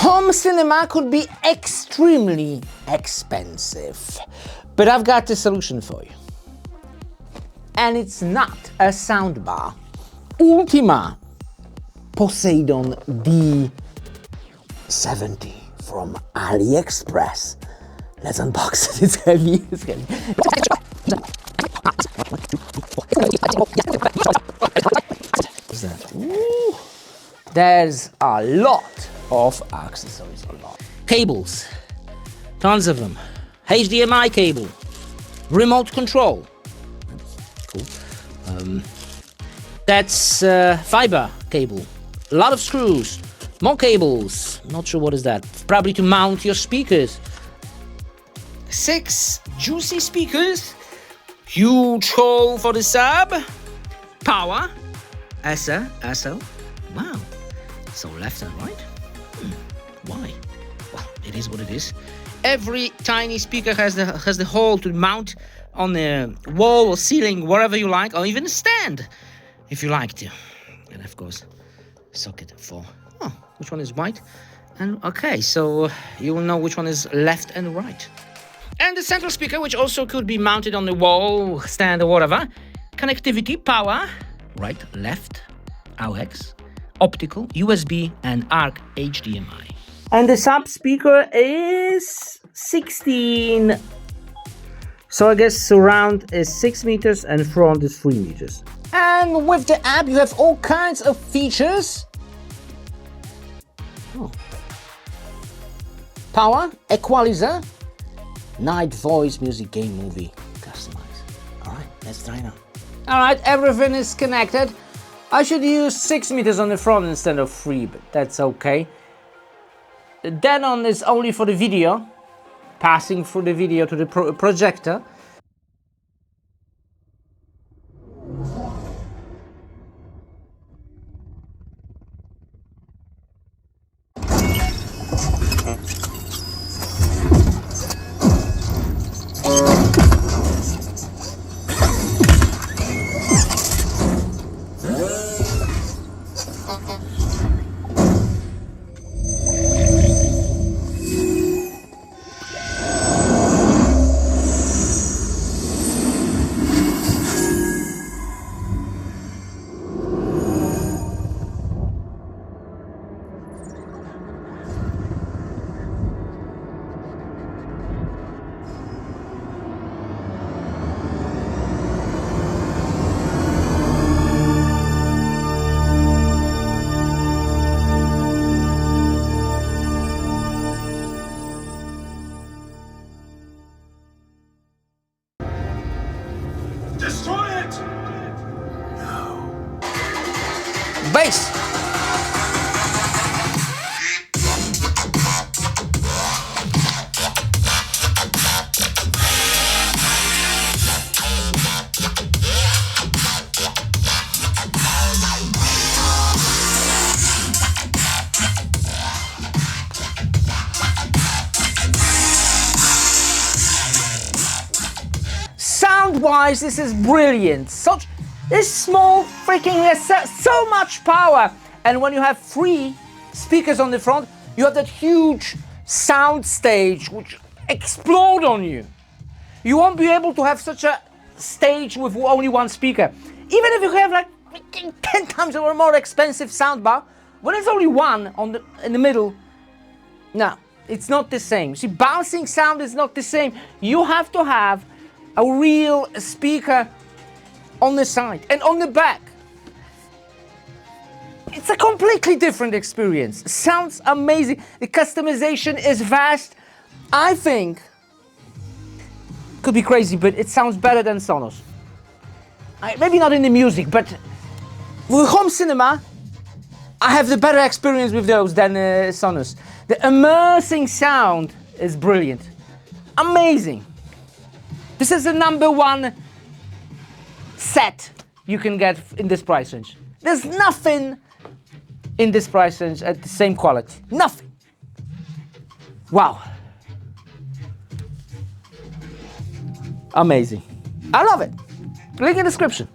Home cinema could be extremely expensive, but I've got a solution for you. And it's not a soundbar. ULTIMEA Poseidon D70 from AliExpress. Let's unbox it. It's heavy. It's heavy. What's that? Ooh. There's a lot of accessories. A lot. Cables. Tons of them. HDMI cable. Remote control. Cool. That's fiber cable. A lot of screws. More cables. Not sure what is that. Probably to mount your speakers. 6 juicy speakers. Huge hole for the sub. Power. SL. Wow. So left and right. Why? Well, it is what it is. Every tiny speaker has the hole to mount on the wall or ceiling, wherever you like, or even a stand, if you like to. And of course, socket for, which one is white? And okay, so you will know which one is left and right. And the central speaker, which also could be mounted on the wall, stand, or whatever. Connectivity, power, right, left, AUX, optical, USB, and ARC HDMI. And the sub speaker is 16. So I guess surround is 6 meters and front is 3 meters. And with the app, you have all kinds of features. Power, equalizer, night voice, music, game, movie, customize. All right, let's try now. All right, everything is connected. I should use 6 meters on the front instead of 3, but that's okay. The Denon is only for the video, passing through the video to the projector. Destroy it! No. Bass! Sound-wise, this is brilliant. This small freaking has so much power. And when you have 3 speakers on the front, you have that huge sound stage which explode on you. You won't be able to have such a stage with only 1 speaker. Even if you have like 10 times or more expensive soundbar, when it's only 1 in the middle, no, it's not the same. See, bouncing sound is not the same. You have to have a real speaker on the side and on the back. It's a completely different experience. Sounds amazing. The customization is vast. I think, could be crazy, but it sounds better than Sonos. Maybe not in the music, but with home cinema, I have the better experience with those than Sonos. The immersing sound is brilliant. Amazing. This is the #1 set you can get in this price range. There's nothing in this price range at the same quality. Nothing. Wow. Amazing. I love it. Link in the description.